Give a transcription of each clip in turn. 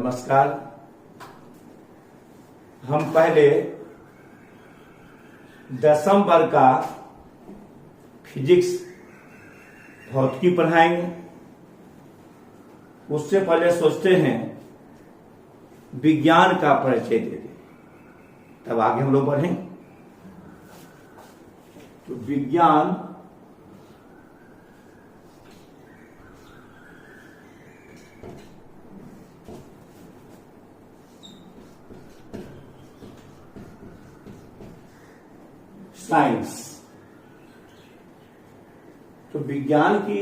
नमस्कार। हम पहले 10वीं वर्ग का फिजिक्स भौतिकी पढ़ाएंगे। उससे पहले सोचते हैं विज्ञान का परिचय दे दें, तब आगे हम लोग बढ़ेंगे। तो विज्ञान साइंस। तो विज्ञान की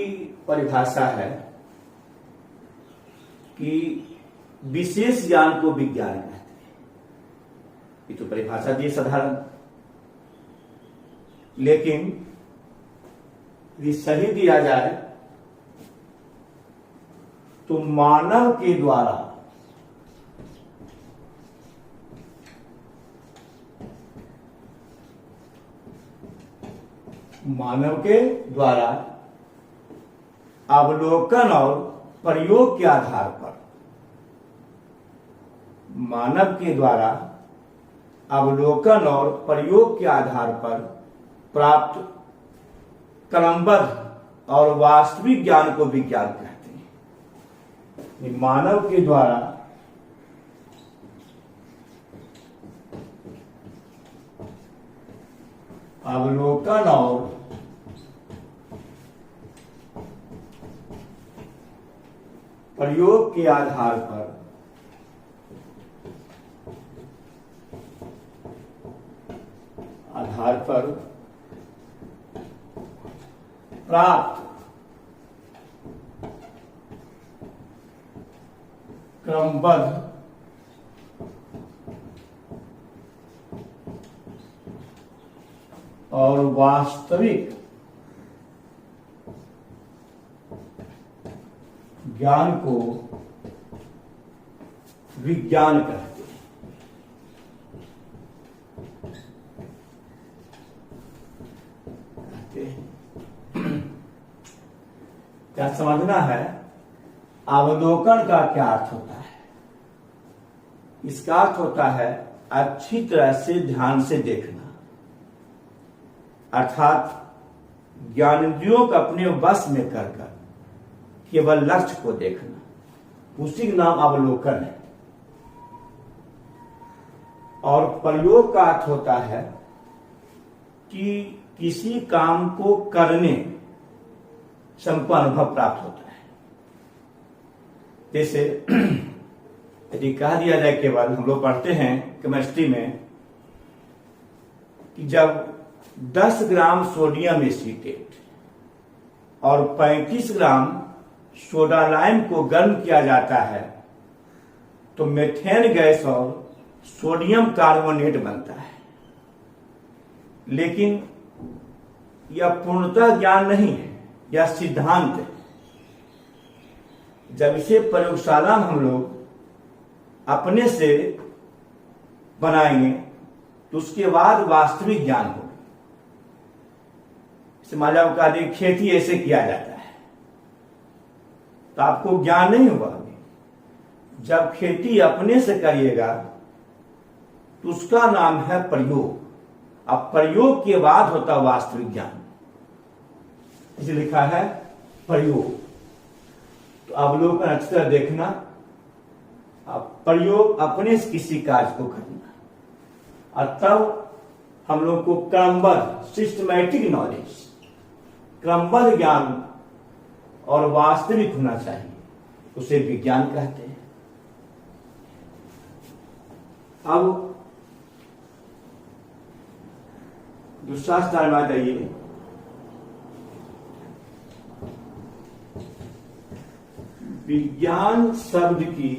परिभाषा है कि विशेष ज्ञान को विज्ञान कहते हैं। ये तो परिभाषा दी साधारण, लेकिन यदि सही दिया जाए तो मानव के द्वारा अवलोकन और प्रयोग के आधार पर प्राप्त क्रमबद्ध और वास्तविक ज्ञान को विज्ञान कहते हैं। मानव के द्वारा अवलोकन और प्रयोग के आधार पर प्राप्त क्रमबद्ध और वास्तविक ज्ञान को विज्ञान कहते हैं। क्या समझना है? अवलोकन का क्या अर्थ होता है? इसका अर्थ होता है अच्छी तरह से ध्यान से देखना, अर्थात ज्ञानेंद्रियों को अपने वश में कर केवल लक्ष्य को देखना, उसी का नाम अवलोकन है। और प्रयोग का अर्थ होता है कि किसी काम को करने से हमको अनुभव प्राप्त होता है। जैसे यदि कह दिया जाए, केवल हम लोग पढ़ते हैं केमिस्ट्री में कि जब 10 ग्राम सोडियम एसीटेट और 35 ग्राम सोडा लाइम को गर्म किया जाता है तो मेथेन गैस और सोडियम कार्बोनेट बनता है। लेकिन यह पूर्णतः ज्ञान नहीं है, यह सिद्धांत है। जब इसे प्रयोगशाला में हम लोग अपने से बनाएंगे तो उसके बाद वास्तविक ज्ञान होगा। मान लो का खेती ऐसे किया जाता है तो आपको ज्ञान नहीं होगा। जब खेती अपने से करिएगा तो उसका नाम है प्रयोग। अब प्रयोग के बाद होता वास्तविक ज्ञान, इसे लिखा है प्रयोग। तो अवलोकन अच्छी तरह देखना, अब प्रयोग अपने से किसी कार्य को करना, और तब हम लोग को क्रमबद्ध सिस्टमैटिक नॉलेज, क्रमबद्ध ज्ञान और वास्तविक होना चाहिए, उसे विज्ञान कहते हैं। अब दूसरा स्थान में आ जाइए। विज्ञान शब्द की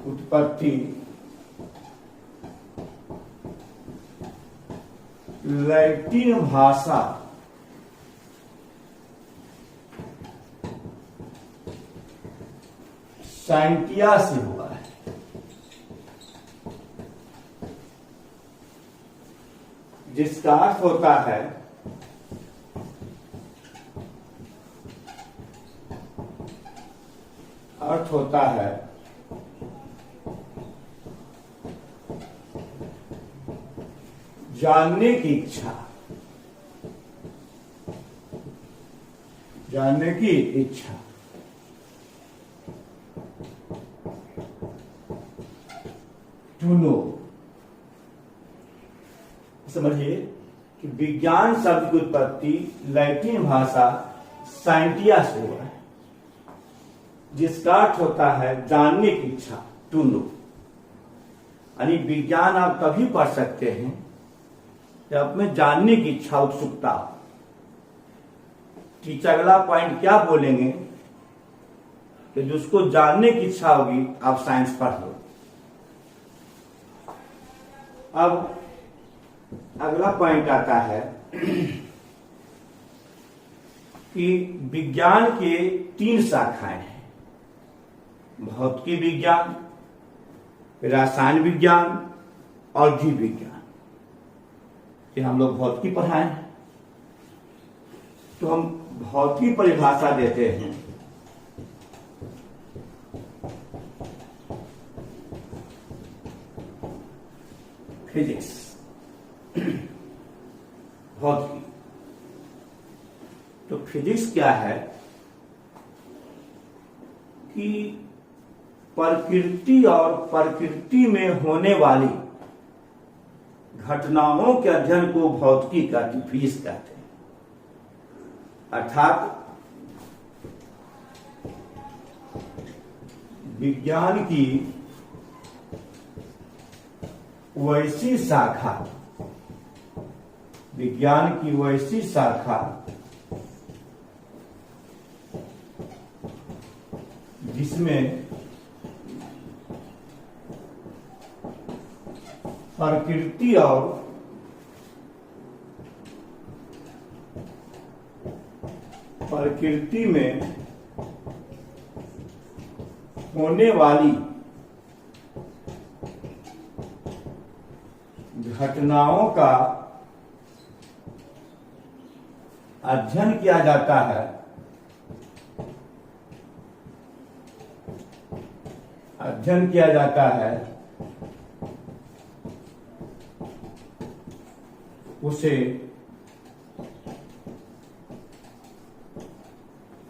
उत्पत्ति लैटिन भाषा साइंटिया से हुआ है। जिसका अर्थ होता है अर्थ होता है जानने की इच्छा, जानने की इच्छा। To know. समझिए कि विज्ञान शब्द की उत्पत्ति लैटिन भाषा साइंटिया से हुआ है, जिसका अर्थ होता है जानने की इच्छा, टू नो। यानी विज्ञान आप तभी पढ़ सकते हैं जब में जानने की इच्छा, उत्सुकता हो। टीचर अगला पॉइंट क्या बोलेंगे कि जिसको जानने की इच्छा होगी आप साइंस पढ़ लो। अब अगला पॉइंट आता है कि विज्ञान के 3 शाखाएं हैं, भौतिकी विज्ञान, रसायन विज्ञान और जीव विज्ञान। कि हम लोग भौतिकी पढ़ाए हैं तो हम भौतिकी परिभाषा देते हैं। फिजिक्स, भौतिकी। तो फिजिक्स क्या है कि प्रकृति और प्रकृति में होने वाली घटनाओं के अध्ययन को भौतिकी का फिजिक्स कहते हैं। अर्थात विज्ञान की वैसी शाखा, विज्ञान की वैसी शाखा जिसमें प्रकृति और प्रकृति में होने वाली घटनाओं का अध्ययन किया जाता है, अध्ययन किया जाता है, उसे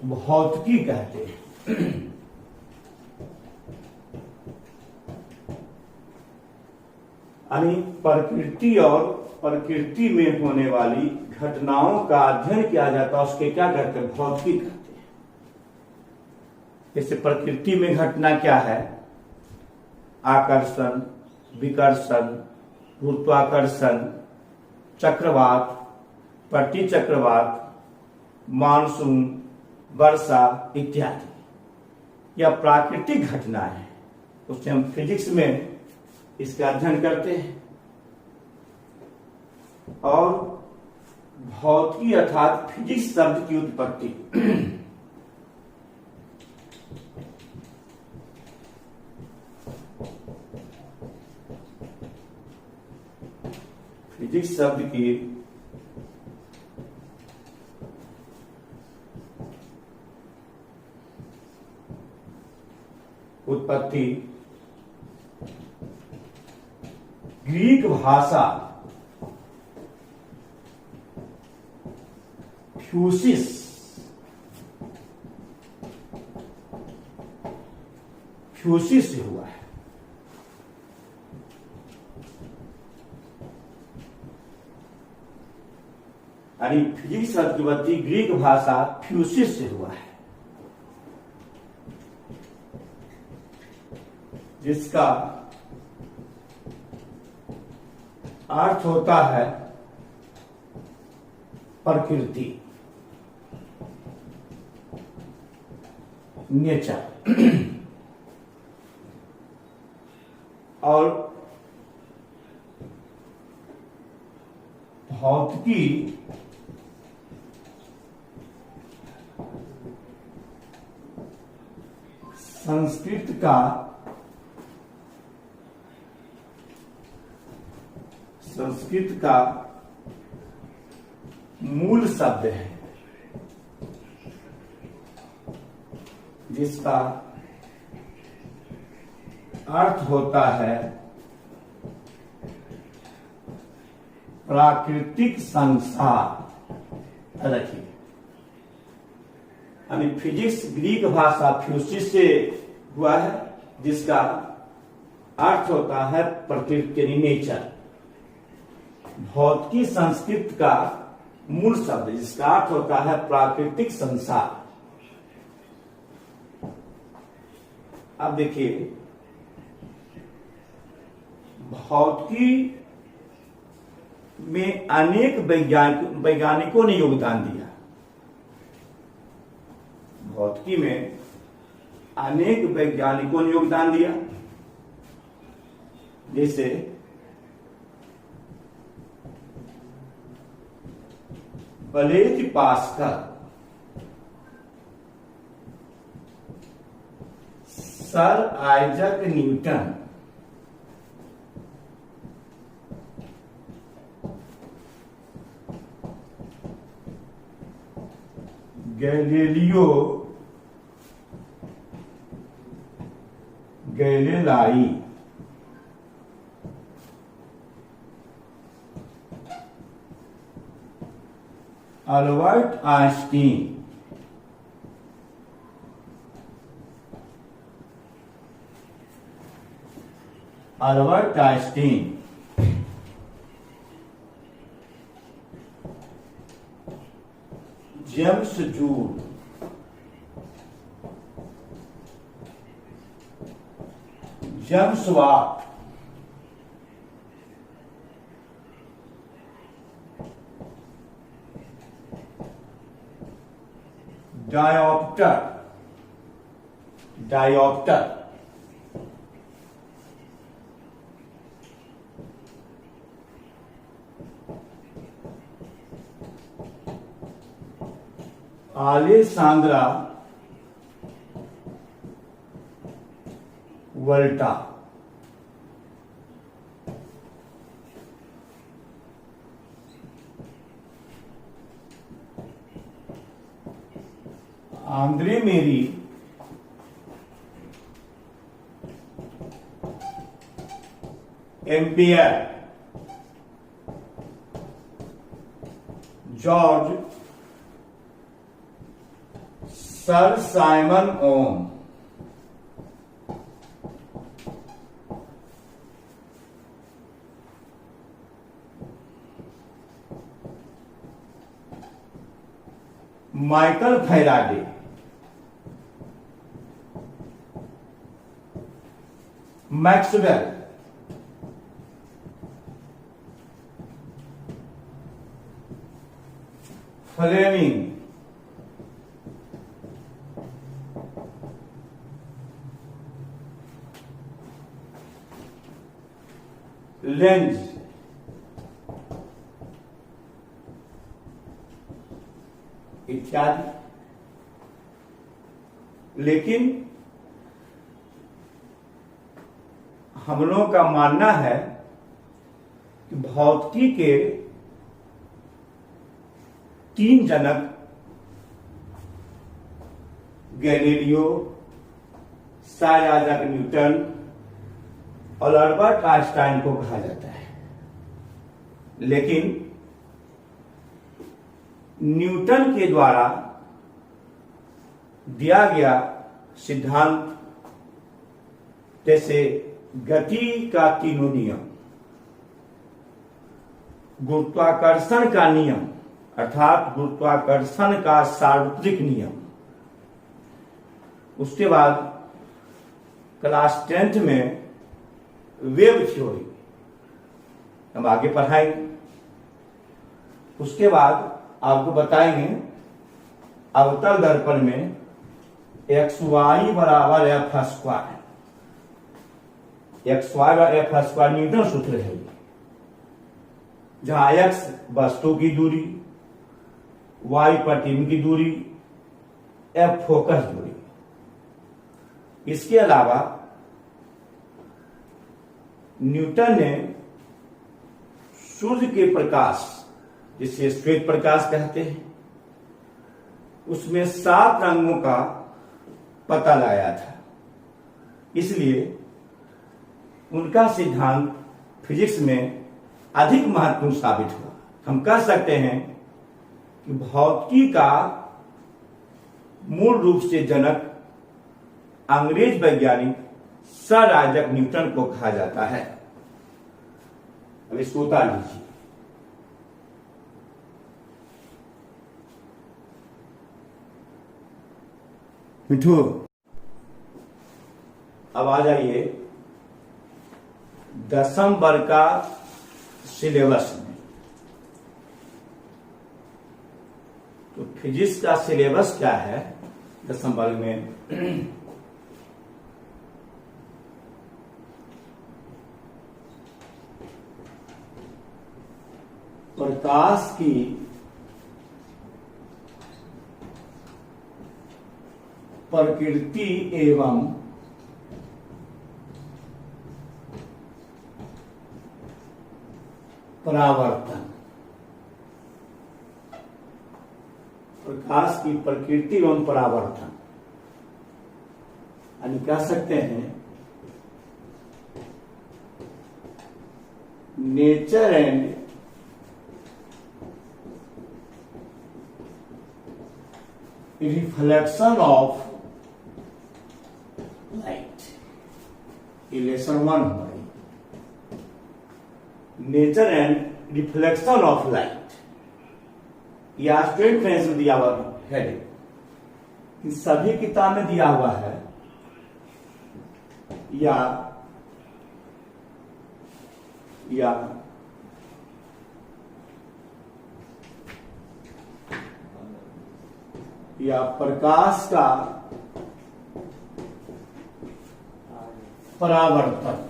भौतिकी कहते हैं। यानी प्रकृति और प्रकृति में होने वाली घटनाओं का अध्ययन किया जाता है, उसके क्या कहते हैं? भौतिकी कहते हैं। जैसे प्रकृति में घटना क्या है? आकर्षण, विकर्षण, गुरुत्वाकर्षण, चक्रवात, प्रतिचक्रवात, मानसून, वर्षा इत्यादि। यह प्राकृतिक घटना है, उससे हम फिजिक्स में इसका अध्ययन करते हैं। और भौतिकी अर्थात फिजिक्स शब्द की उत्पत्ति फिजिक्स शब्द की उत्पत्ति ग्रीक भाषा फ्यूसिस से हुआ है। यानी फिजिक्स शब्द की उत्पत्ति ग्रीक भाषा फ्यूसिस से हुआ है, जिसका अर्थ होता है प्रकृति, नेचर। और भौतिकी संस्कृत का मूल शब्द है, जिसका अर्थ होता है प्राकृतिक संसार। रखिए, यानी फिजिक्स ग्रीक भाषा फ्यूसिस से हुआ है, जिसका अर्थ होता है प्रकृति, नेचर। भौतिकी संस्कृत का मूल शब्द, जिसका अर्थ होता है प्राकृतिक संसार। अब देखिए, भौतिकी में अनेक वैज्ञानिकों ने योगदान दिया। भौतिकी में अनेक वैज्ञानिकों ने योगदान दिया, जैसे Blaise Pascal, sir Isaac Newton, Galileo Galilei, Albert Einstein, James Joule, James Watt, dioptre, Alessandro Volta, Andre Marie Ampere, George sir Simon Ohm, Michael Faraday, Maxwell, Fleming, Lenz, इत्यादि। लेकिन हम लोगों का मानना है कि भौतिकी के 3 जनक गैलीलियो, सर आइजक न्यूटन और अल्बर्ट आइंस्टाइन को कहा जाता है। लेकिन न्यूटन के द्वारा दिया गया सिद्धांत, जैसे गति का तीनों नियम, गुरुत्वाकर्षण का नियम अर्थात गुरुत्वाकर्षण का सार्वत्रिक नियम, उसके बाद क्लास 10th में वेव थ्योरी हम आगे पढ़ाएंगे। उसके बाद आपको बताएंगे अवतल दर्पण में XY बराबर एफ स्क्वायर, XY और एफ स्क्वायर न्यूटन सूत्र है, जहां X वस्तु की दूरी, Y प्रतिबिंब की दूरी, F फोकस दूरी। इसके अलावा न्यूटन ने सूर्य के प्रकाश, जिसे श्वेत प्रकाश कहते हैं, उसमें 7 रंगों का पता लगाया था। इसलिए उनका सिद्धांत फिजिक्स में अधिक महत्वपूर्ण साबित हुआ। हम कह सकते हैं कि भौतिकी का मूल रूप से जनक अंग्रेज वैज्ञानिक सर आइजैक न्यूटन को कहा जाता है। अब इसको उतार लीजिए। मिठू, अब आ जाइए 10वीं वर्ग का सिलेबस में। तो फिजिक्स का सिलेबस क्या है 10वीं वर्ग में? प्रकाश की प्रकृति एवं परावर्तन। प्रकाश की प्रकृति एवं परावर्तन, यानी कह सकते हैं nature and reflection of light. ये लेसन 1 है, nature and reflection of light. या स्टूडेंट फ्रेंड्स में दिया हुआ है, इन सभी किताब में दिया हुआ है, या प्रकाश का परावर्तन।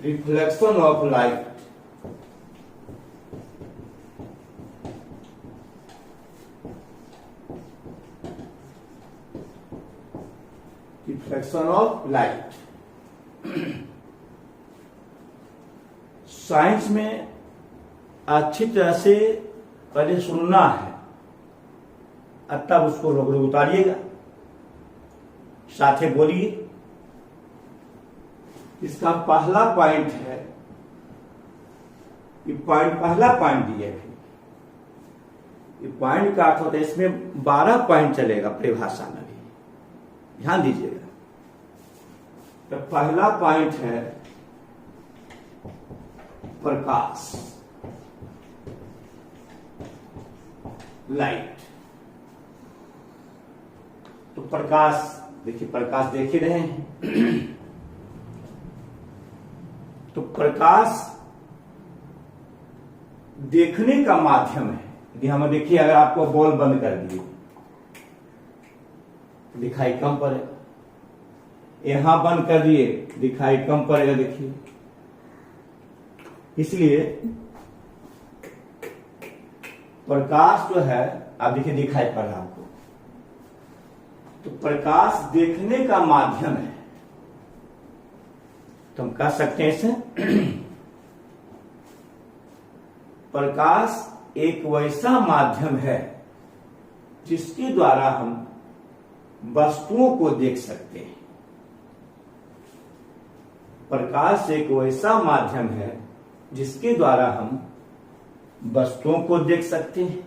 Reflection of light. Reflection of light. Science में अच्छी तरह से पहले सुनना है, तब उसको रोक उतारिएगा, साथ ही बोलिए। इसका पहला पॉइंट है, ये पॉइंट पहला पॉइंट दिए है। ये पॉइंट का अर्थ होता है, इसमें 12 पॉइंट चलेगा परिभाषा में भी, ध्यान दीजिएगा। तो पहला पॉइंट है प्रकाश, लाइट। तो प्रकाश देखिए, प्रकाश देख ही रहे हैं। तो प्रकाश देखने का माध्यम है। यदि हम देखिए, अगर आपको बॉल बंद कर दिए दिखाई कम पड़ेगा, यहां बंद कर दिए दिखाई कम पड़ेगा। देखिए, इसलिए प्रकाश जो है, आप देखिए दिखाई पड़ रहा आपको, तो प्रकाश देखने का माध्यम है। तो हम कह सकते हैं इसे, प्रकाश एक वैसा माध्यम है जिसके द्वारा हम वस्तुओं को देख सकते हैं। प्रकाश एक वैसा माध्यम है जिसके द्वारा हम वस्तुओं को देख सकते हैं।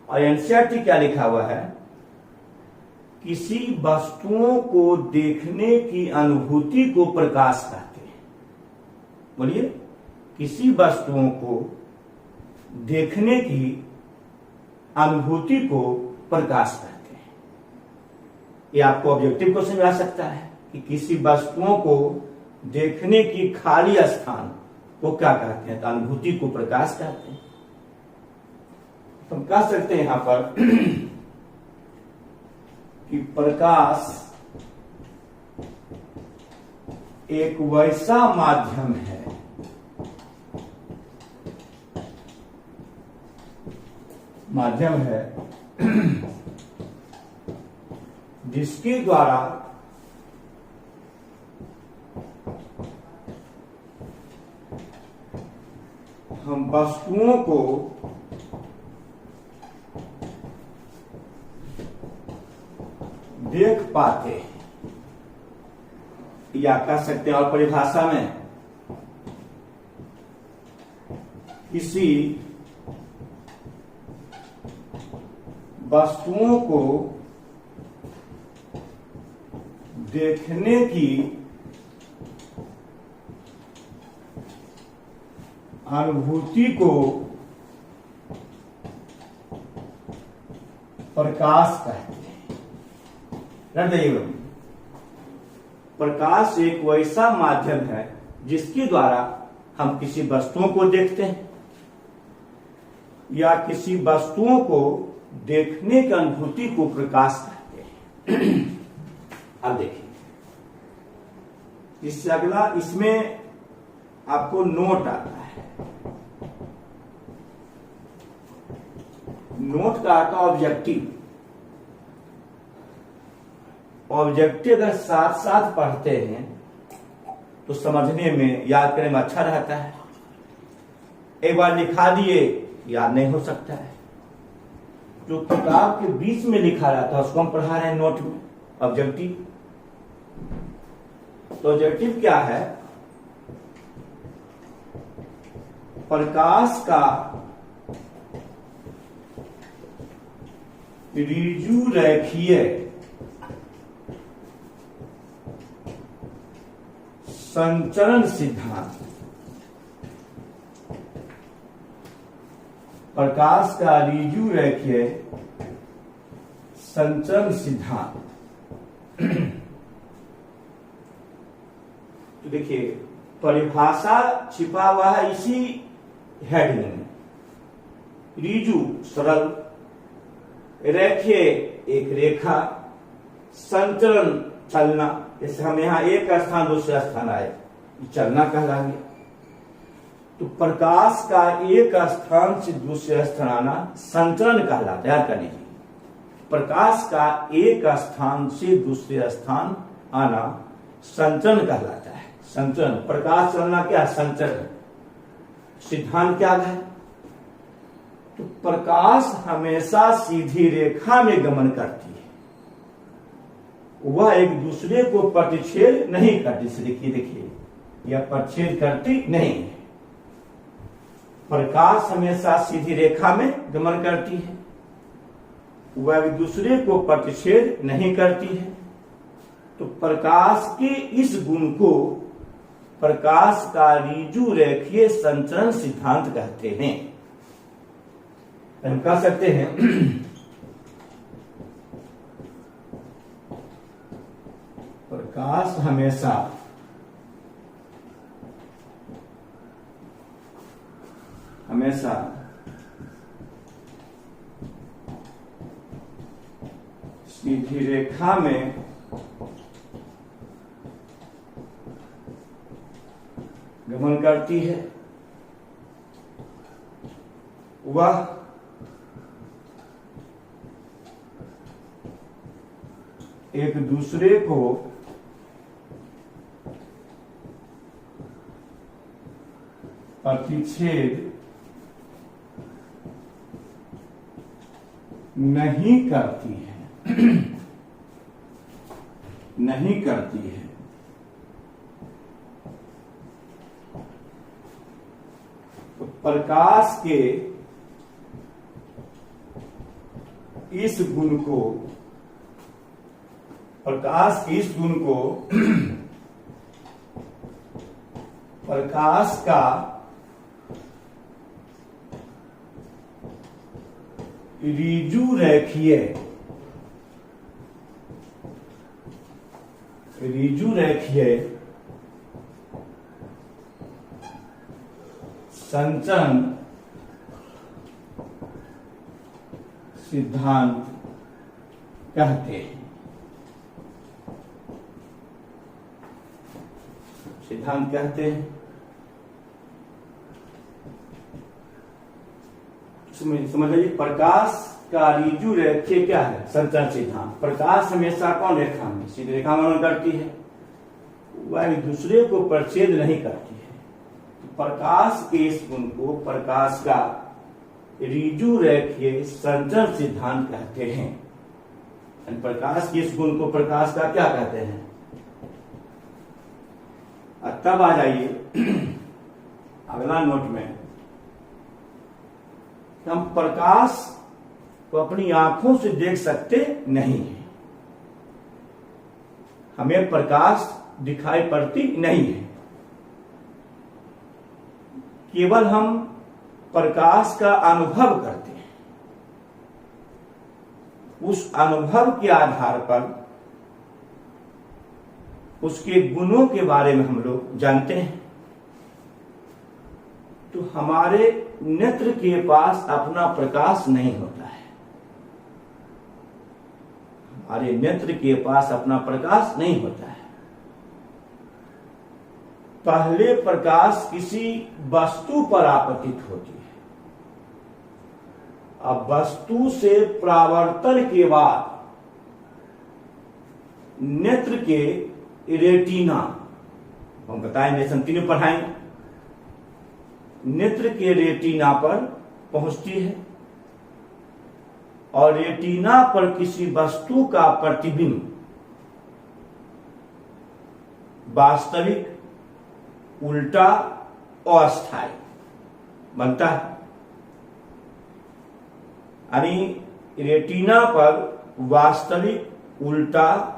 और एनसीईआरटी क्या लिखा हुआ है? किसी वस्तुओं को देखने की अनुभूति को प्रकाश कहते हैं। बोलिए, किसी वस्तुओं को देखने की अनुभूति को प्रकाश कहते हैं। ये आपको ऑब्जेक्टिव क्वेश्चन में आ सकता है कि किसी वस्तुओं को देखने की खाली स्थान को क्या कहते हैं? तो अनुभूति को प्रकाश कहते हैं। तो हम कह सकते हैं यहां पर कि प्रकाश एक वैसा माध्यम है जिसके द्वारा हम वस्तुओं को देख पाते हैं, या कह सकते हैं और परिभाषा में किसी वस्तुओं को देखने की अनुभूति को प्रकाश कहते हैं। प्रकाश एक वैसा माध्यम है जिसके द्वारा हम किसी वस्तुओं को देखते हैं या किसी वस्तुओं को देखने की अनुभूति को प्रकाश कहते हैं। अब देखिए, इससे अगला, इसमें आपको नोट आता है। नोट का आता ऑब्जेक्टिव। ऑब्जेक्टिव अगर साथ साथ पढ़ते हैं तो समझने में, याद करने में अच्छा रहता है। एक बार लिखा दिए याद नहीं हो सकता है। जो किताब के बीच में लिखा रहता है उसको हम पढ़ा रहे हैं नोट में, ऑब्जेक्टिव। तो ऑब्जेक्टिव क्या है? प्रकाश का ऋजु रेखीय संचरण सिद्धांत। प्रकाश का ऋजु रेखीय संचरण सिद्धांत। तो देखिए, परिभाषा छिपा हुआ है इसी हेडिंग में। ऋजु सरल, रेखीय एक रेखा, संचरण चलना। जैसे हम यहाँ एक स्थान दूसरे स्थान आए, चलना कहलाएंगे। तो प्रकाश का एक स्थान से दूसरे स्थान आना संचरण कहलाता है। याद कर लीजिए, प्रकाश का एक स्थान से दूसरे स्थान आना संचरण कहलाता है। संचरण, प्रकाश चलना क्या? संचरण। सिद्धांत क्या है? तो प्रकाश हमेशा सीधी रेखा में गमन करती है, वह एक दूसरे को प्रतिच्छेद नहीं करती। देखिए, यह प्रतिच्छेद करती नहीं है। प्रकाश हमेशा सीधी रेखा में गमन करती है, वह एक दूसरे को प्रतिच्छेद नहीं करती है। तो प्रकाश के इस गुण को प्रकाश का ऋजु रेखीय संचरण सिद्धांत कहते हैं। हम कह सकते हैं प्रकाश हमेशा सीधी रेखा में गमन करती है, वह एक दूसरे को प्रतिच्छेद नहीं करती है। नहीं करती है। तो प्रकाश के इस गुण को, प्रकाश के इस गुण को प्रकाश का ऋजु रेखीय संचरण सिद्धांत कहते हैं। सिद्धांत कहते हैं। समझ लीजिए, प्रकाश का ऋजु रेखीय क्या है? संचरण सिद्धांत। प्रकाश हमेशा कौन रेखा में? सीधी रेखा में करती है, वह एक दूसरे को प्रतिच्छेद नहीं करती है। तो प्रकाश के इस गुण को प्रकाश का ऋजु रेखीय संचरण सिद्धांत कहते हैं। प्रकाश के इस गुण को प्रकाश का क्या कहते हैं। और तब आ जाइए अगला नोट में, हम प्रकाश को अपनी आंखों से देख सकते नहीं है, हमें प्रकाश दिखाई पड़ती नहीं है, केवल हम प्रकाश का अनुभव करते हैं। उस अनुभव के आधार पर उसके गुणों के बारे में हम लोग जानते हैं। तो हमारे नेत्र के पास अपना प्रकाश नहीं होता है, हमारे नेत्र के पास अपना प्रकाश नहीं होता है। पहले प्रकाश किसी वस्तु पर आपतित होती है, अब वस्तु से परावर्तन के बाद नेत्र के रेटिना, हम बताएंगे लेसन 3 पढ़ाएंगे, नेत्र के रेटिना पर पहुंचती है और रेटिना पर किसी वस्तु का प्रतिबिंब वास्तविक, उल्टा और अस्थायी बनता है। यानी रेटिना पर वास्तविक, उल्टा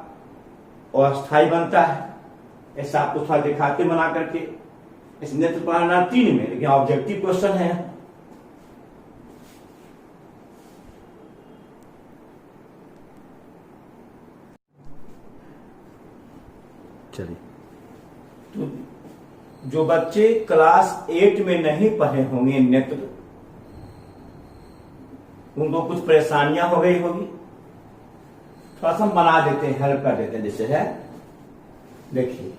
और अस्थायी बनता है। ऐसा आपको थोड़ा दिखाते बना करके इस नेत्र प्रणाली 3 में, लेकिन ऑब्जेक्टिव क्वेश्चन है। चलिए, तो जो बच्चे क्लास 8 में नहीं पढ़े होंगे नेत्र, उनको कुछ परेशानियां हो गई होगी, थोड़ा सा हम बना देते हैं, हेल्प कर देते हैं। जैसे है, देखिए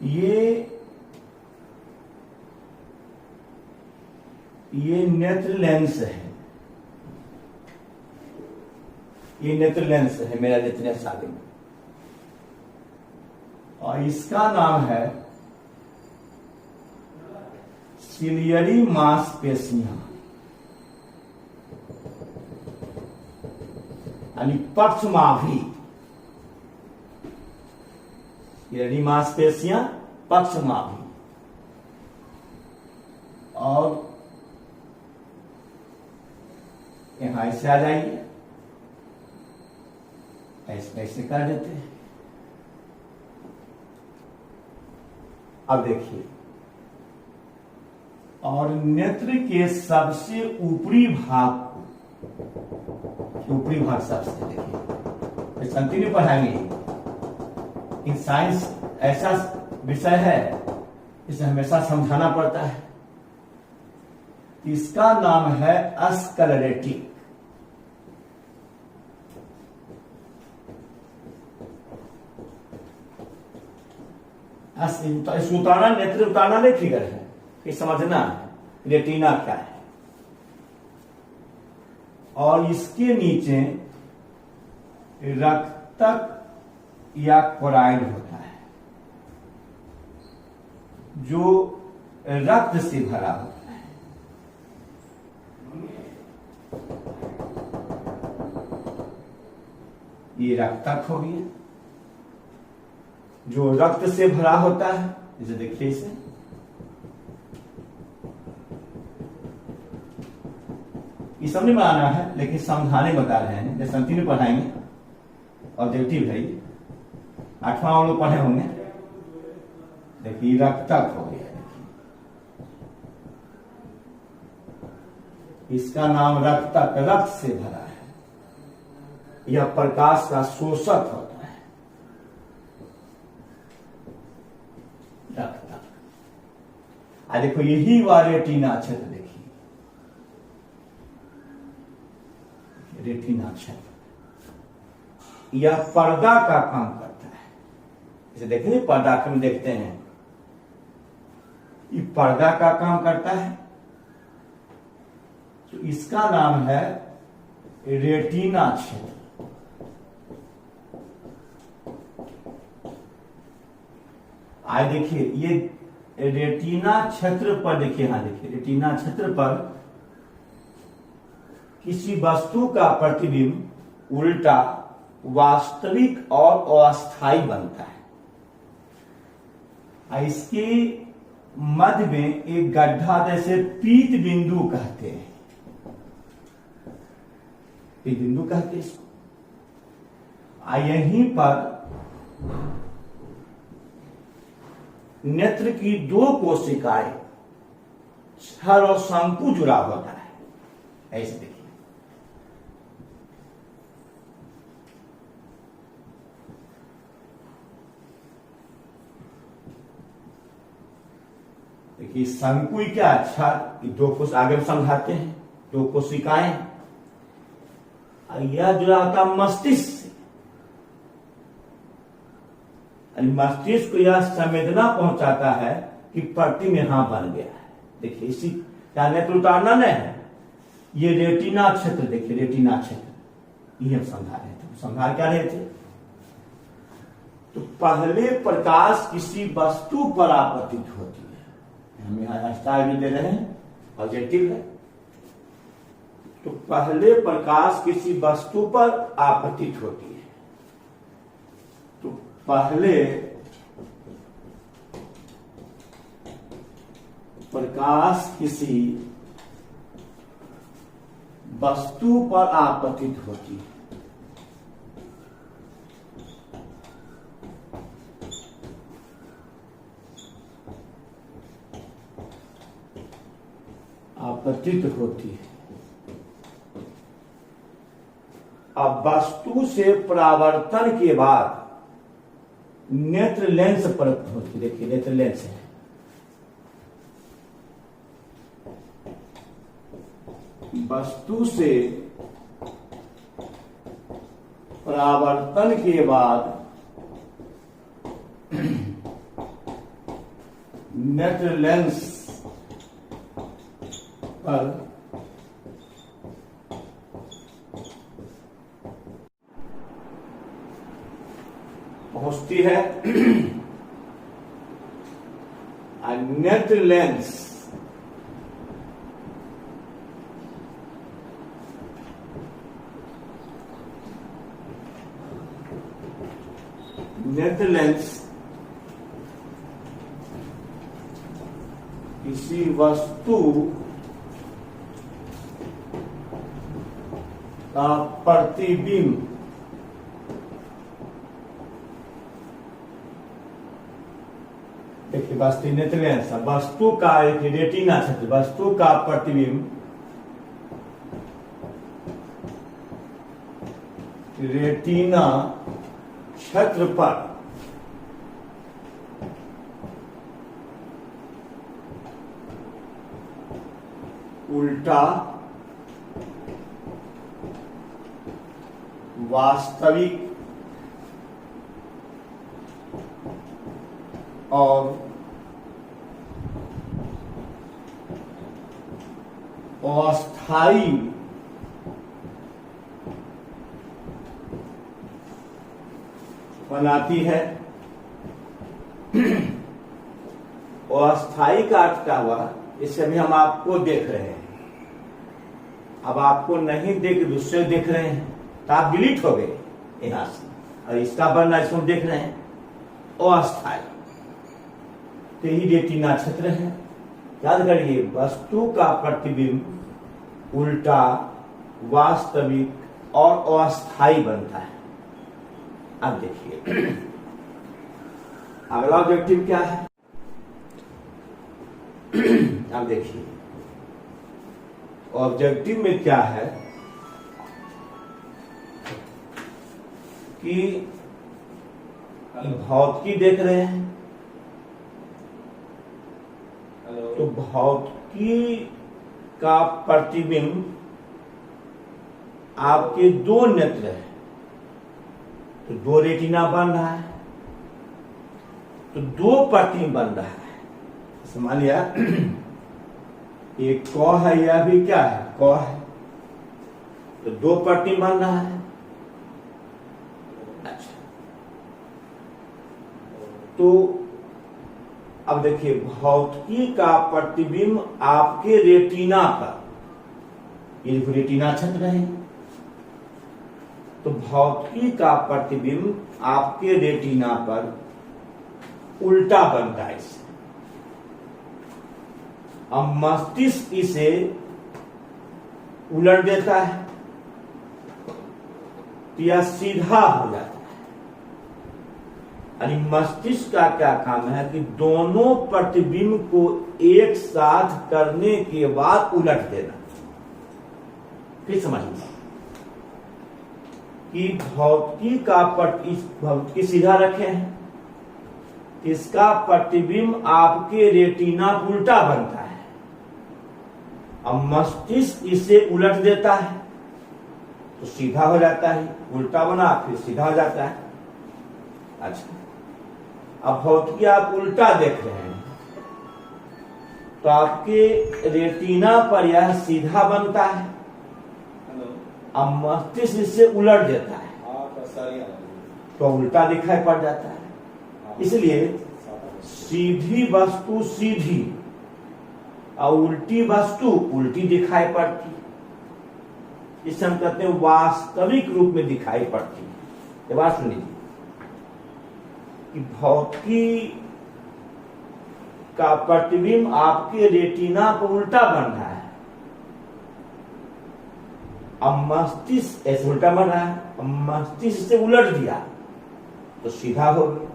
ये नेत्र लेंस है, ये नेत्र लेंस है मेरा जितने सारे में, और इसका नाम है सिलियरी मांसपेशियां, यानी पक्षमाभी। सिलियरी मांसपेशियां पक्षमाभी, और यहां ऐसे आ जाइए, ऐसे ऐसे कर देते हैं। अब देखिए, और नेत्र के सबसे ऊपरी भाग को, ऊपरी भाग सबसे, देखिए संति पढ़ाएंगे। इन साइंस ऐसा विषय है इसे हमेशा समझाना पड़ता है। इसका नाम है स्क्लेरेटिक, उतारना, नेत्र उतारना नहीं फिगर है, ये समझना है रेटिना क्या है। और इसके नीचे रक्तक या कोराइड होता है, जो रक्त से भरा होता है। ये रक्तक हो गया, जो रक्त से भरा होता है। इसे देखिए, इसे ये सब नहीं बनाना है, लेकिन समझाने बता रहे हैं। जैसे हम 3 पढ़ाएंगे, ऑब्जेक्टिव है ये, 8वां हम लोग पढ़े होंगे। देखिए रक्तक हो गया, इसका नाम रक्तक, रक्त से भरा है। यह प्रकाश का शोषक होता है, रक्तक। देखो यही वह रेटिना क्षेत्र, देखिए रेटिना क्षेत्र, यह पर्दा का काम करता है। इसे देखिए, पर्दा में देखते हैं, ये पर्दा का काम करता है। तो इसका नाम है रेटिना क्षेत्र। आज देखिए, ये रेटिना क्षेत्र पर देखिए, यहां देखिए रेटिना क्षेत्र पर किसी वस्तु का प्रतिबिंब उल्टा वास्तविक और अस्थाई बनता है। इसके मध्य में एक गड्ढा, जैसे पीत बिंदु कहते हैं, पीत बिंदु कहते हैं इसको। यहीं पर नेत्र की दो कोशिकाएं छर और शंकु जुड़ा होता है, ऐसे देखिए। देखिए शंकु क्या, अच्छा दो कोश आगे में समझाते हैं, दो कोशिकाएं। यह जुड़ा होता मस्तिष्क से। मस्तिष्क को यह संवेदना पहुंचाता है कि प्रतिबिंब यहां बन गया है। देखिए इसी क्या नेत्र उतारना नहीं है, ये रेटिना क्षेत्र, देखिए रेटिना क्षेत्र, ये हम समझा रहे थे। समझा क्या रहे थे? तो पहले प्रकाश किसी वस्तु पर आपतित होती है, हम यहां स्टार भी दे रहे हैं, ऑब्जेक्टिव है। तो पहले प्रकाश किसी वस्तु पर आपतित होती है, तो पहले प्रकाश किसी वस्तु पर आपतित होती है। आपतित होती है। अब वस्तु से परावर्तन के बाद नेत्र लेंस पर होती है। देखिए नेत्र लेंस है, वस्तु से परावर्तन के बाद नेत्र लेंस पर पहुंचती है। नेत्र लेंस किसी वस्तु का प्रतिबिंब देखिए, वास्तविक नेत्र लेंस वस्तु का एक रेटिना क्षेत्र, वस्तु का प्रतिबिंब रेटिना क्षेत्र पर उल्टा वास्तविक और अस्थाई बनाती है। अस्थाई का अर्थ क्या हुआ, इसे भी हम आपको देख रहे हैं। अब आपको नहीं देख, दूसरे देख रहे हैं, तो आप डिलीट हो गए यहां से, और इसका बनना इसको हम देख रहे हैं अस्थाई। तो यही रेटिना क्षेत्र है। याद करिए, वस्तु का प्रतिबिंब उल्टा वास्तविक और अस्थाई बनता है। अब देखिए अगला ऑब्जेक्टिव क्या है। अब देखिए ऑब्जेक्टिव में क्या है कि भौतिकी देख रहे हैं, तो भौतिकी का प्रतिबिंब आपके दो नेत्र है, तो दो रेटिना बन रहा है, तो दो प्रतिबिंब बन रहा है। मान लिया एक क है, यह भी क्या है, क है, तो दो प्रतिबिंब बन रहा है। अच्छा, तो अब देखिए भौतिकी का प्रतिबिंब आपके रेटिना पर, ये रेटिना क्षेत्र है, तो भौतिकी का प्रतिबिंब आपके रेटिना पर उल्टा बनता है इससे। अब मस्तिष्क इसे उलट देता है तो यह सीधा हो जाता है। यानी मस्तिष्क का क्या काम है कि दोनों प्रतिबिंब को एक साथ करने के बाद उलट देना। फिर समझिए कि भौतिकी का भौतिकी सीधा रखे हैं, इसका प्रतिबिंब आपके रेटिना पर उल्टा बनता है। अब मस्तिष्क इसे उलट देता है तो सीधा हो जाता है, उल्टा बना फिर सीधा हो जाता है। अच्छा, अब भौतिकी आप उल्टा देख रहे हैं तो आपके रेटिना पर यह सीधा बनता है, अब मस्तिष्क इससे उलट देता है तो उल्टा दिखाई पड़ जाता है। इसलिए सीधी वस्तु सीधी और उल्टी वस्तु उल्टी दिखाई पड़ती है। इसे हम कहते हैं वास्तविक रूप में दिखाई पड़ती है। ये बात सुन लीजिए कि भौतिकी का प्रतिबिंब आपके रेटिना पर उल्टा बन रहा है, अब मस्तिष्क ऐसे उल्टा बन रहा है, अब मस्तिष्क से उलट दिया तो सीधा हो गया।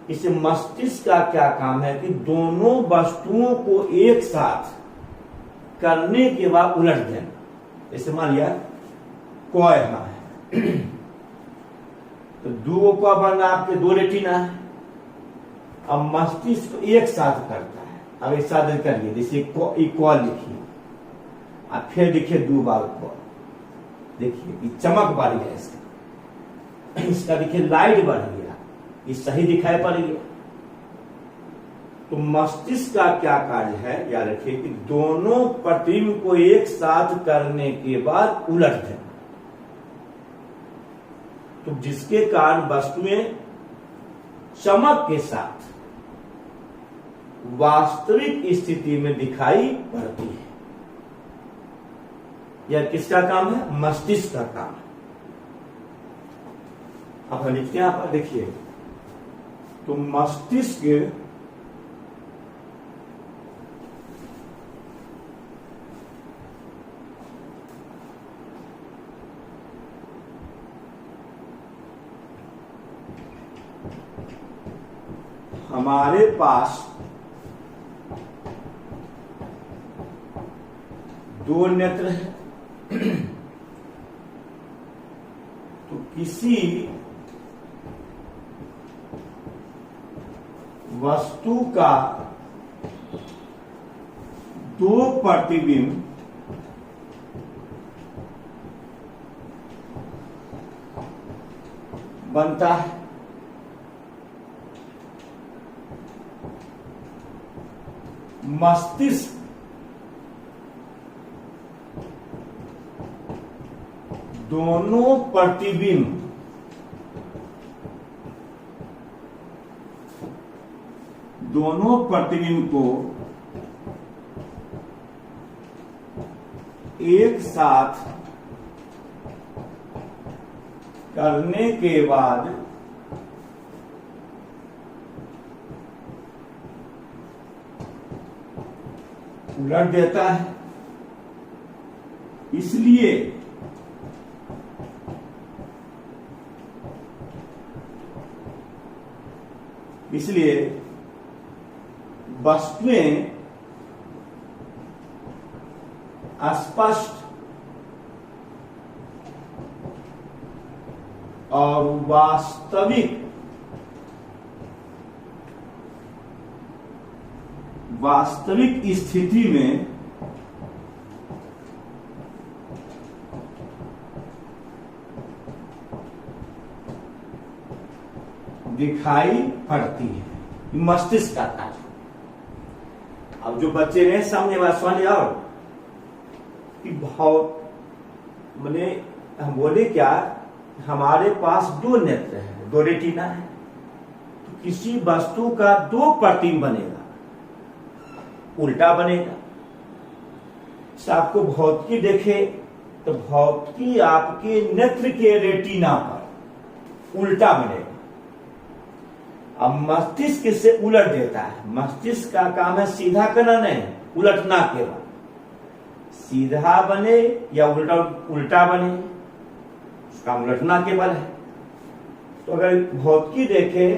इसे मस्तिष्क का क्या काम है कि दोनों वस्तुओं को एक साथ करने के बाद उलट देना। जैसे मान लिया कॉय है तो दो कॉय बनना, आपके दो रेटिना है, अब मस्तिष्क एक साथ करता है। अब एक साथ करिए, जैसे कॉल लिखिए, अब फिर लिखिए दो बार कॉल, देखिए ये चमक बढ़ गया इसका देखिए लाइट बढ़ गया, ये सही दिखाई पड़ गया। तो मस्तिष्क का क्या कार्य है, याद रखिए कि दोनों प्रतिबिंब को एक साथ करने के बाद उलट देना, तो जिसके कारण वस्तुएं चमक के साथ वास्तविक स्थिति में दिखाई पड़ती है। यह किसका काम है? मस्तिष्क का काम है। अब हम लिखते हैं यहां पर, देखिए तो मस्तिष्क हमारे पास दो नेत्र है, तो किसी वस्तु का दो प्रतिबिंब बनता है। मस्तिष्क दोनों प्रतिबिंब को एक साथ करने के बाद उलट देता है। इसलिए वस्तुएं स्पष्ट और वास्तविक स्थिति में दिखाई पड़ती है। मस्तिष्क का कार्य। अब जो बच्चे ने सामने बात समझ आओ कि मैंने हम बोले क्या, हमारे पास दो नेत्र है, दो रेटिना है, तो किसी वस्तु का दो प्रतिबिंब बनेगा, उल्टा बनेगा। आपको भौतिकी देखे तो भौतिकी आपके नेत्र के रेटिना पर उल्टा बनेगा। अब मस्तिष्क इससे उलट देता है। मस्तिष्क का काम है सीधा करना, नहीं उलटना केवल। सीधा बने या उल्टा उल्टा बने, उसका उलटना केवल है। तो अगर भौतिकी देखे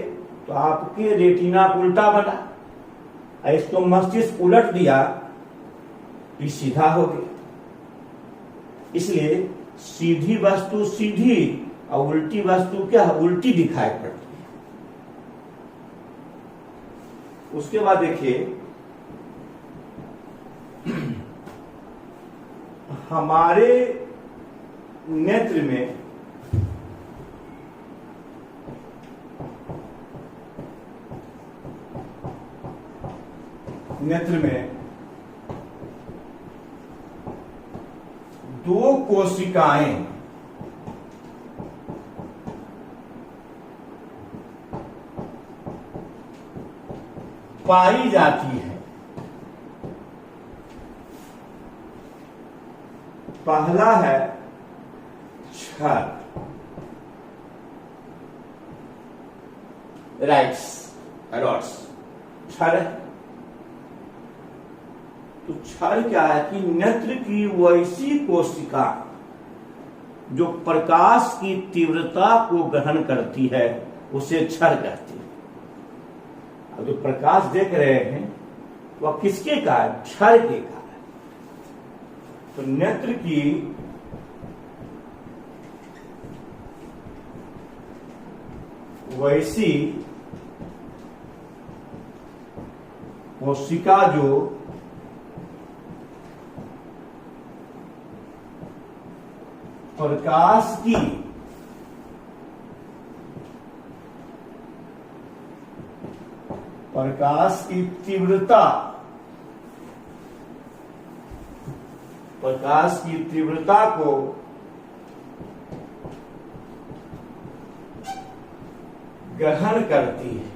तो आपके रेटिना उल्टा बना, इसको मस्तिष्क उलट दिया तो सीधा हो गया। इसलिए सीधी वस्तु सीधी और उल्टी वस्तु क्या है, उल्टी दिखाई पड़ती है। उसके बाद देखिए हमारे नेत्र में दो कोशिकाएं पाई जाती है। पहला है क्षर, राइट्स रॉड्स, क्षर है। तो क्षर क्या है कि नेत्र की वैसी कोशिका जो प्रकाश की तीव्रता को ग्रहण करती है उसे क्षर कहती है। अब जो प्रकाश देख रहे हैं वह किसके कारण, क्षर के कारण। तो नेत्र की वैसी कोशिका जो प्रकाश की तीव्रता को ग्रहण करती है,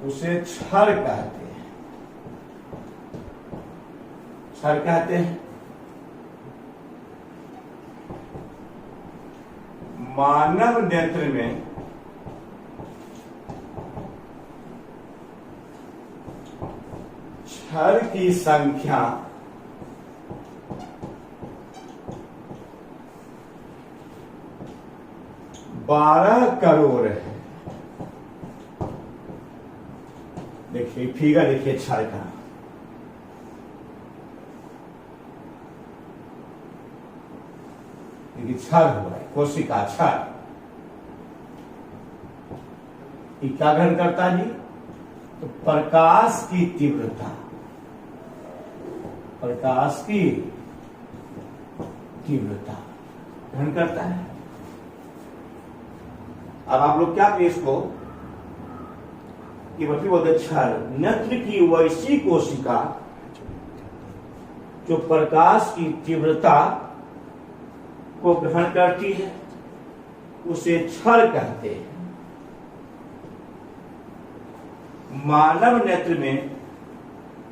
उसे क्षर कहते हैं। क्षर कहते हैं। मानव नेत्र में क्षर की संख्या 12 करोड़ है। देखिए फिगर देखिए क्षर का, क्षर हुआ है, कोशिका क्षर। क्या ग्रहण करता जी, तो प्रकाश की तीव्रता ग्रहण करता है। अब आप लोग क्या करिए इसको कि बल्कि बोलते क्षर, नेत्र की वैसी कोशिका जो प्रकाश की तीव्रता को ग्रहण करती है उसे क्षर कहते हैं। मानव नेत्र में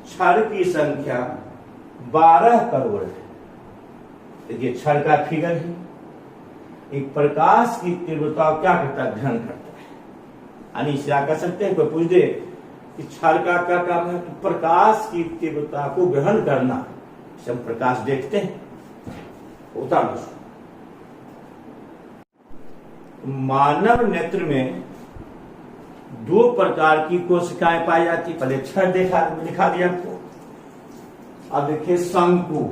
क्षर की संख्या 12 करोड़ है। देखिए क्षर का फिगर है। एक प्रकाश की तीव्रता क्या करता है, ग्रहण करता है। यानी इसे क्या कर सकते हैं, कोई पूछ दे कि क्षर का क्या काम है, तो प्रकाश की तीव्रता को ग्रहण करना। हम प्रकाश देखते हैं, होता है। मानव नेत्र में 2 प्रकार की कोशिकाएं पाई जाती। पहले क्षर दिखा दिया आपको। अब देखिए शंकु।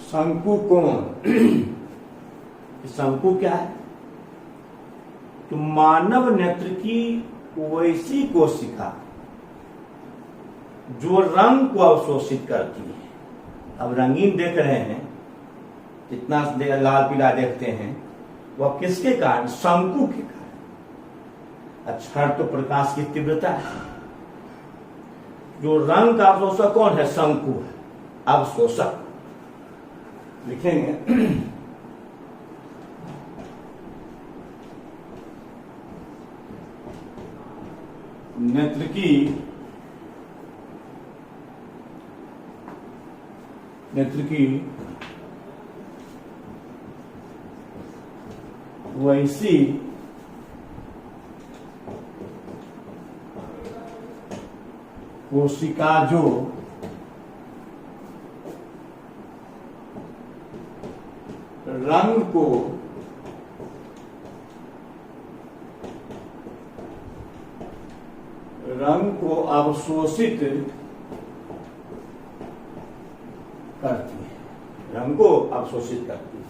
शंकु कौन, शंकु क्या है, तो मानव नेत्र की वैसी कोशिका जो रंग को अवशोषित करती है। अब रंगीन देख रहे हैं, जितना लाल पीला देखते हैं वह किसके कारण, शंकु के कारण। क्षर तो प्रकाश की तीव्रता है। जो रंग का अवशोषक कौन है, शंकु है। अवशोषक लिखेंगे नेत्र की वैसी कोशिका जो रंग को अवशोषित करती है, रंग को अवशोषित करती है,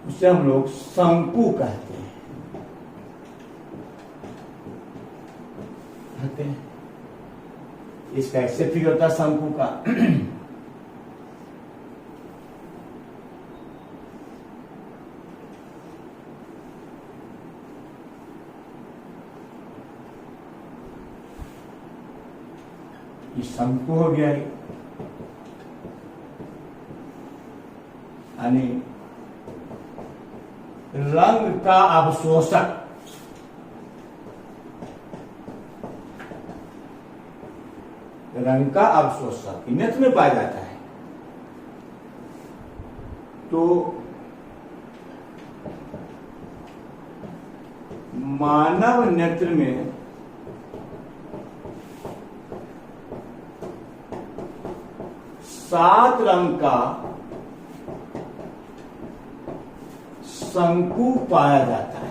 उसे हम लोग शंकु कहते हैं। इसका ऐसे फिगर होता है शंकु का। ये शंकु हो गया, यानी रंग का अवशोषक। रंग का अवशोषक नेत्र में पाया जाता है। तो मानव नेत्र में सात रंग का शंकु पाया जाता है।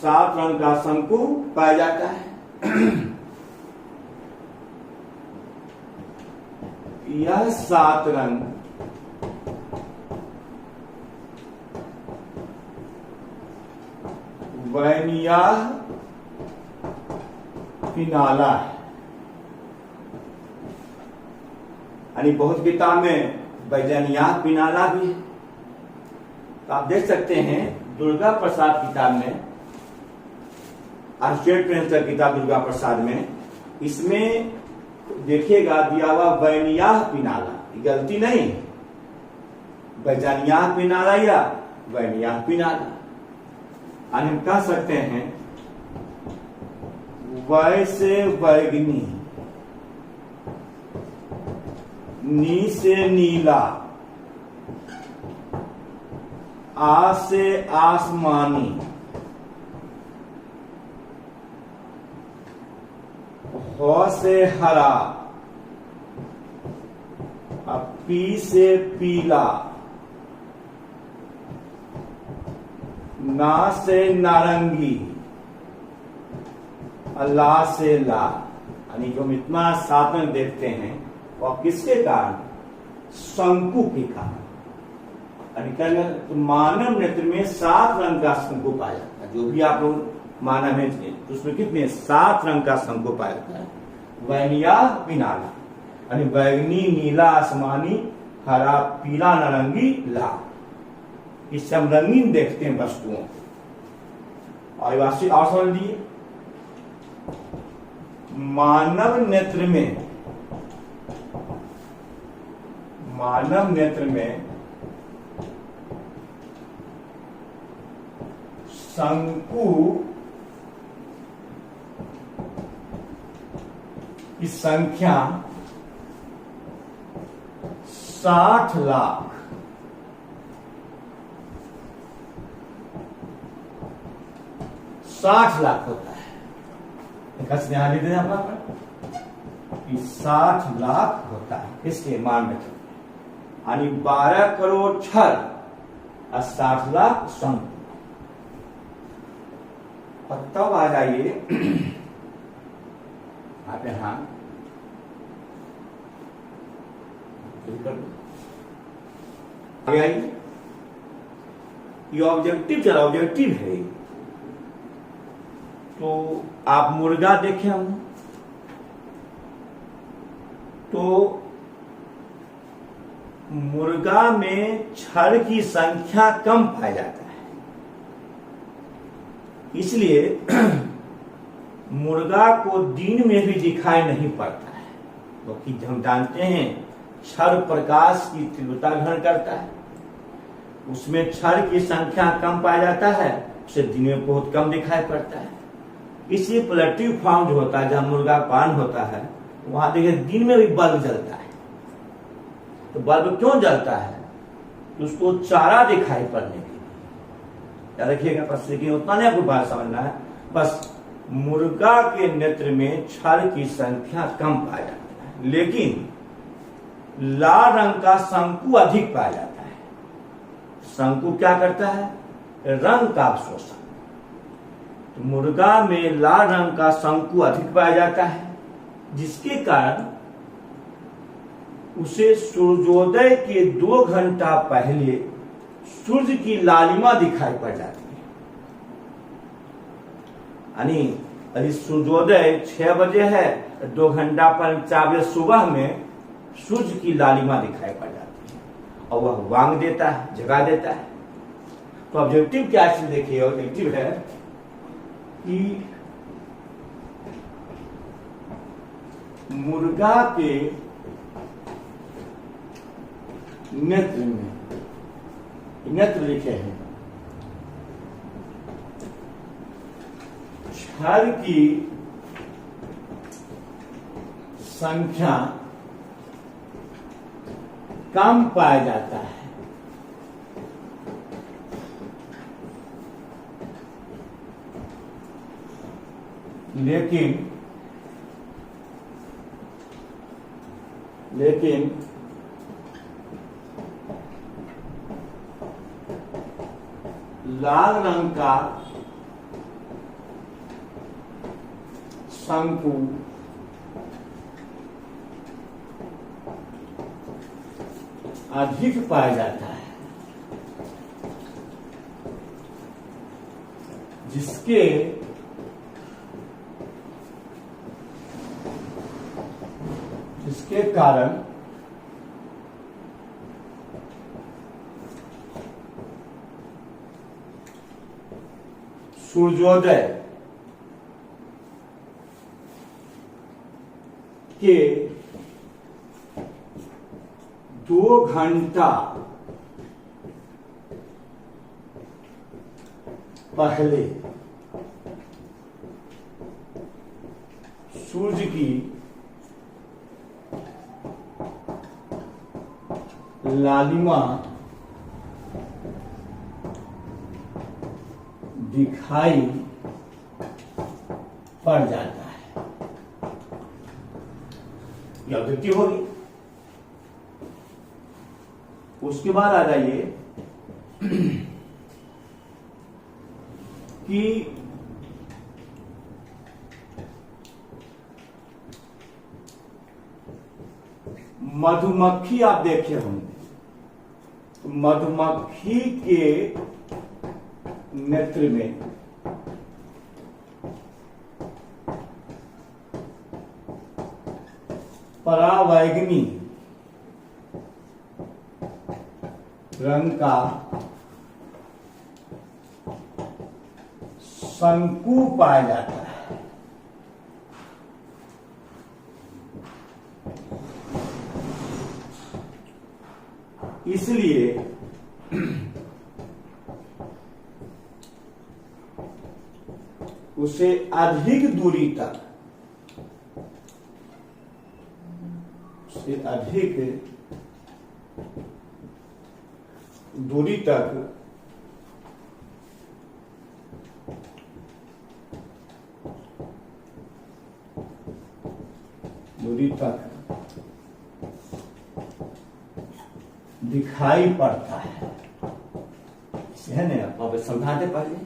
सात रंग का शंकु पाया जाता है। यह सात रंग वैनिया पिनाला है। यानी बहुत किताब में वैजनिया पिनाला भी है। तो आप देख सकते हैं दुर्गा प्रसाद किताब में, स्टेट पेंसिल किताब दुर्गा प्रसाद में, इसमें देखिएगा दिया हुआ वैनिया पिनाला, गलती नहीं है, वैजनिया पिनाला या वैनिया पिनाला। हम कह सकते हैं वै से वैगनी, नी से नीला, आ से आसमानी, ह से हरा, पी से पीला, ना से नारंगी, ला से लाल। यानी जो हम इतना साधन देखते हैं और किसके कारण? शंकु के कारण। तो मानव नेत्र में सात रंग का शंकु पाया जाता है। जो भी आप लोग मानव है उसमें कितने? सात रंग का शंकु पाया जाता है। वैनिया पिनाला, यानी बैगनी, नीला, आसमानी, हरा, पीला, नारंगी, लाल। इससे हम रंगीन देखते हैं वस्तुओं। और समझ लीजिए मानव नेत्र में शंकु की संख्या 60 लाख। 60 लाख होता है। यहां लिख दें अपना 60 लाख होता है। इसके मान में यानी 12 करोड़ छल और 60 लाख शंकु। और तब आ जाइए आप यहां ये ऑब्जेक्टिव चला, ऑब्जेक्टिव है। तो आप मुर्गा देखे हम, तो मुर्गा में छड़ की संख्या कम पाया जाता है, इसलिए मुर्गा को दिन में भी दिखाई नहीं पड़ता है। क्योंकि हम जानते हैं क्षण प्रकाश की तीव्रता ग्रहण करता है, उसमें क्षण की संख्या कम पाया जाता है, उसे दिन में बहुत कम दिखाई पड़ता है। इसी पोल्ट्री फार्म जो होता है, जहां मुर्गा पालन होता है, वहां देखिए दिन में भी बल्ब जलता है। तो बल्ब क्यों जलता है? तो उसको चारा दिखाई पड़ने के लिए। याद रखिएगा बस, लेकिन उतना नहीं आपको बात समझना है। बस मुर्गा के नेत्र में क्षण की संख्या कम पाया जाता है, लेकिन लाल रंग का शंकु अधिक पाया जाता है। शंकु क्या करता है? रंग का अवशोषण। तो मुर्गा में लाल रंग का शंकु अधिक पाया जाता है, जिसके कारण उसे सूर्योदय के 2 घंटा पहले सूर्य की लालिमा दिखाई पड़ जाती है। यानी यदि सूर्योदय 6 बजे है, 2 घंटा पर 4 बजे सुबह में सूर्य की लालिमा दिखाई पड़ जाती है और वह वांग देता है, जगा देता है। तो ऑब्जेक्टिव क्या चीज देखिए, ऑब्जेक्टिव है कि मुर्गा के नेत्र में, नेत्र लिखे हैं, क्षण की संख्या कम पाया जाता है, लेकिन लाल रंग का शंकु अधिक पाया जाता है, जिसके कारण सूर्योदय के 2 घंटा पहले सूर्य की लालिमा दिखाई पड़ जाता है। यह ऑब्जेक्टिव होगी। उसके बाद आ जाइए कि मधुमक्खी आप देखे होंगे, मधुमक्खी के नेत्र में परावैगनी रंग का शंकु पाया जाता है। इसलिए उसे अधिक दूरी तक, दूरी तक दिखाई पड़ता है। है ना, आप समझाते पहले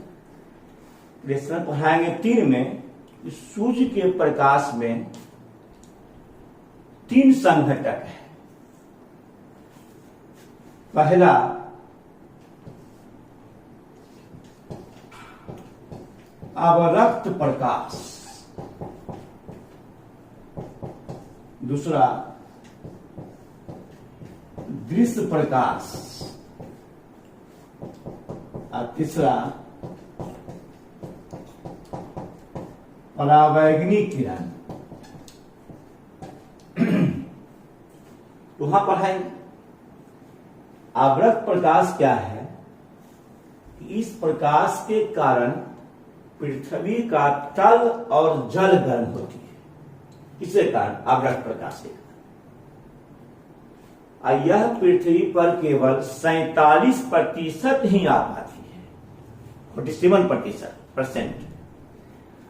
लेसन पढ़ाएंगे 3 में। सूर्य के प्रकाश में 3 संघटक है। पहला अवरक्त प्रकाश, दूसरा दृश्य प्रकाश और तीसरा परावैगनी किरण। तो वहां पढ़ाएंगे। अवरक्त प्रकाश क्या है कि इस प्रकाश के कारण पृथ्वी का तल और जल गर्म होती है। किसके कारण? अवरक्त प्रकाश के कारण। यह पृथ्वी पर केवल 47% ही आ पाती है, 47%।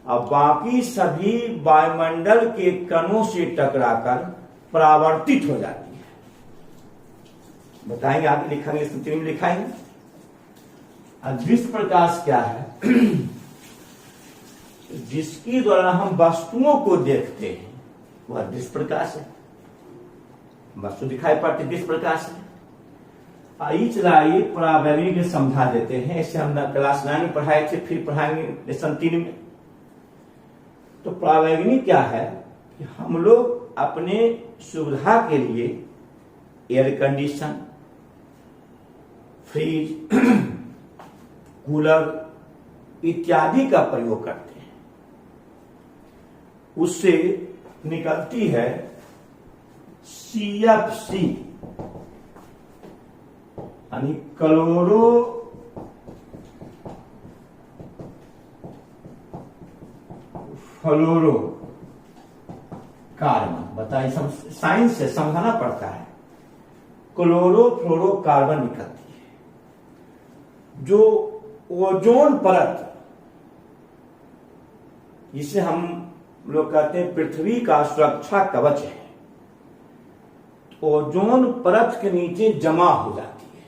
अब बाकी सभी वायुमंडल के कणों से टकराकर परावर्तित हो जाती है। बताएंगे, आगे लिखेंगे, स्थिति में लिखाएंगे। दृश्य प्रकाश क्या है? जिसके द्वारा हम वस्तुओं को देखते हैं वह दृश्य प्रकाश है। वस्तु दिखाई पड़ती दृश्य प्रकाश है। आइए चलाइए परावैंगनी को समझा देते हैं। ऐसे हम क्लास 9 में पढ़ाए थे, फिर पढ़ाएंगे लेसन 3 में। तो परावैंगनी क्या है कि हम लोग अपने सुविधा के लिए एयर कंडीशन, फ्रिज, कूलर इत्यादि का प्रयोग करते हैं। उससे निकलती है CFC यानी क्लोरो फ्लोरो कार्बन। बताइए, साइंस से समझाना पड़ता है। क्लोरो फ्लोरो कार्बन निकलती है जो ओजोन परत, जिसे हम लोग कहते हैं पृथ्वी का सुरक्षा कवच है, ओजोन परत के नीचे जमा हो जाती है।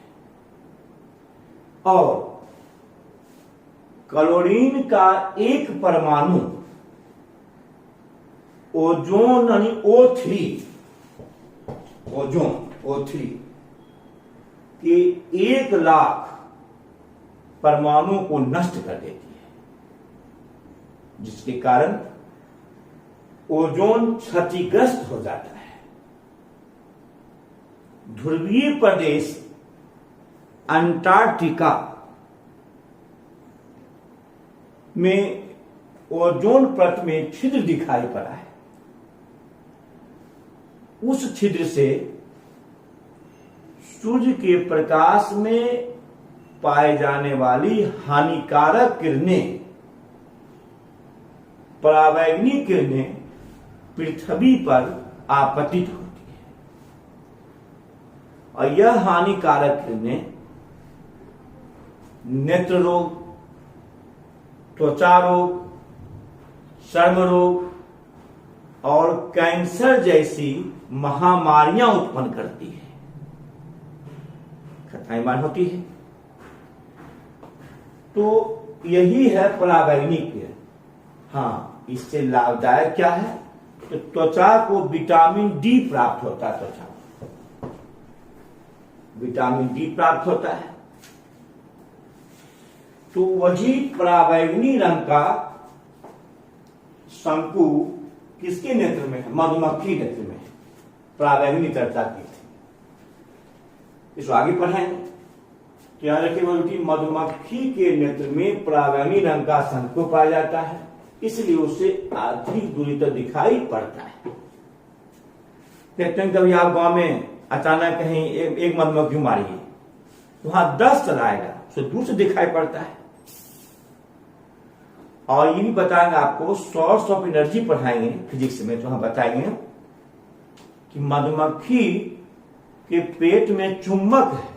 और क्लोरीन का एक परमाणु ओजोन यानी O3 के 1 लाख परमाणुओं को नष्ट कर देती है, जिसके कारण ओजोन क्षतिग्रस्त हो जाता है। ध्रुवीय प्रदेश अंटार्कटिका में ओजोन परत में छिद्र दिखाई पड़ा है। उस छिद्र से सूर्य के प्रकाश में पाए जाने वाली हानिकारक किरणें, परावैंगनी किरणें पृथ्वी पर आपतित होती है। और यह हानिकारक किरणें नेत्र रोग, त्वचा रोग, चर्म रोग और कैंसर जैसी महामारियां उत्पन्न करती है, खतरनाक होती है। तो यही है परावैंगनी किरण। हाँ, इससे लाभदायक क्या है? तो त्वचा को विटामिन डी प्राप्त होता है। त्वचा विटामिन डी प्राप्त होता है। तो वही परावैंगनी रंग का शंकु किसके नेत्र में है? मधुमक्खी नेत्र में है। परावैंगनी चर्चा की थी, इसको आगे पढ़ाएंगे। तो याद रखिए बोलती, मधुमक्खी के नेत्र में परावैंगनी रंग का शंकु पाया जाता है, इसलिए उसे अधिक दूरी तक दिखाई पड़ता है। देखते हैं कभी आप गांव में अचानक कहीं एक मधुमक्खी मारिए, वहां 10 चलाएगा, उसे दूर से दिखाई पड़ता है। और ये भी बताएंगे आपको, सोर्स ऑफ एनर्जी पढ़ाएंगे फिजिक्स में, तो हम बताएंगे कि मधुमक्खी के पेट में चुंबक है,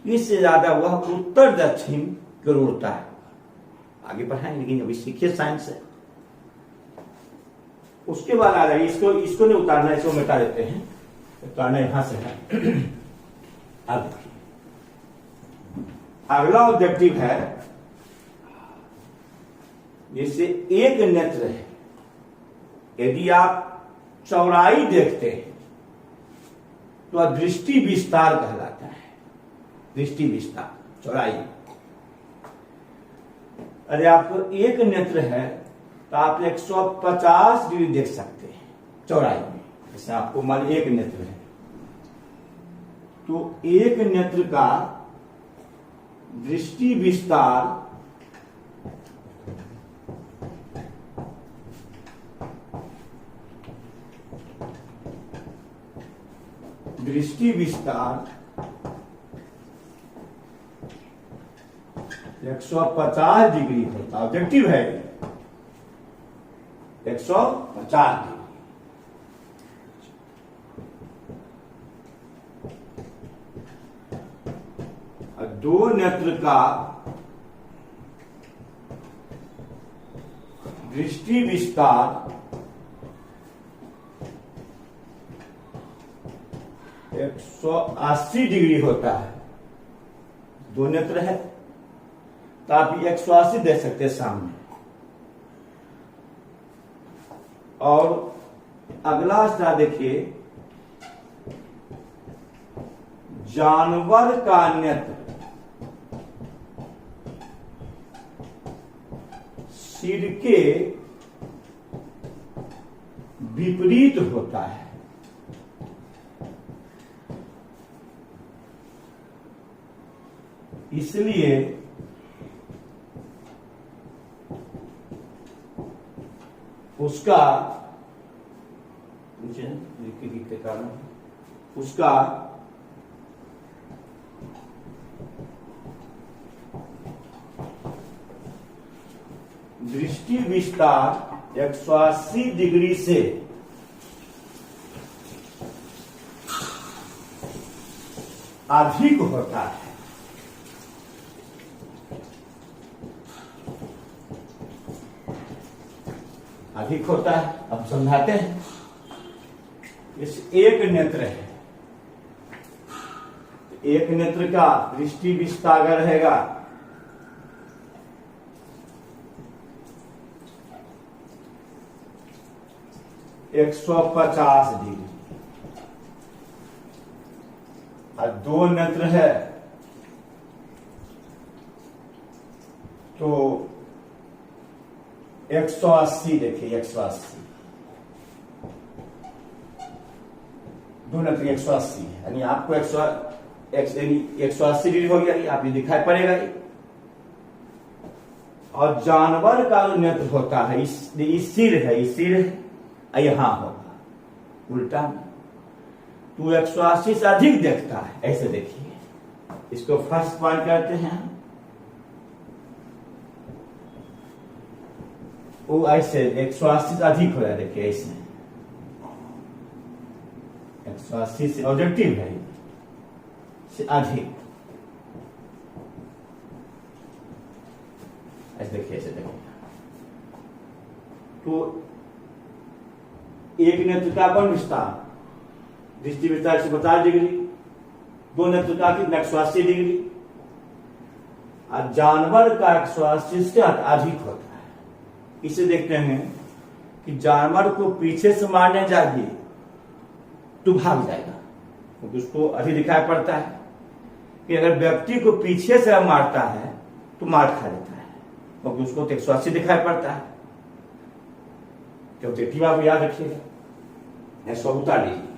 इससे ज्यादा वह उत्तर दक्षिण की ओर उड़ता है। आगे पढ़ाएंगे, लेकिन अभी सीखिए साइंस है। उसके बाद आ जाइए, इसको नहीं उतारना, इसको मिटा देते हैं। उतारना यहां से है। अब देखिए, अगला ऑब्जेक्टिव है, जैसे एक नेत्र है, यदि आप चौड़ाई देखते हैं तो दृष्टि विस्तार कहलाता है। दृष्टि विस्तार, चौड़ाई। अरे आपको एक नेत्र है तो आप 150 डिग्री देख सकते हैं चौड़ाई में। जैसे आपको मान एक नेत्र है, तो एक नेत्र का दृष्टि विस्तार दृष्टि विस्तार 150 डिग्री होता, ऑब्जेक्टिव है 150 डिग्री। और दो नेत्र का दृष्टि विस्तार 180 डिग्री होता है। दो नेत्र है तो आप 180 दे सकते हैं सामने। और अगला स्टार देखिए, जानवर का नेत्र सिर के विपरीत होता है। इसलिए उसका के कारण उसका दृष्टि विस्तार 180 डिग्री से अधिक होता है। अधिक होता है, अब समझाते हैं। इस एक नेत्र है, एक नेत्र का दृष्टि विस्तार रहेगा 150 डिग्री, और दो नेत्र है तो 180। देखिए 180, दो नेत्र 180 है, यानी आपको 180 डिग्री हो गया, आप ये दिखाई पड़ेगा। और जानवर का जो नेत्र होता है, इस सिर है, यहां होगा उल्टा, तो 180 से अधिक देखता है। ऐसे देखिए, इसको फर्स्ट पॉइंट कहते हैं। वो ऐसे 180 से अधिक हो रहा है। देखिए ऐसे 180 से ऑब्जेक्टिव है, से अधिक। ऐसे देखिए, ऐसे देखिए। तो एक नेत्र का कौन विस्तार, दृष्टि विस्तार 150 डिग्री, दो नेत्र का 180 डिग्री, और जानवर का 180 से अधिक होता है। इसे देखते हैं कि जानवर को पीछे से मारने जाइए तो भाग जाएगा, क्योंकि उसको अधिक दिखाई पड़ता है। कि अगर व्यक्ति को पीछे से मारता है तो मार खा लेता है, क्योंकि उसको 180 दिखाई पड़ता है। तो ऑब्जेक्टिव आप याद रखिएगा, 150 डिग्री।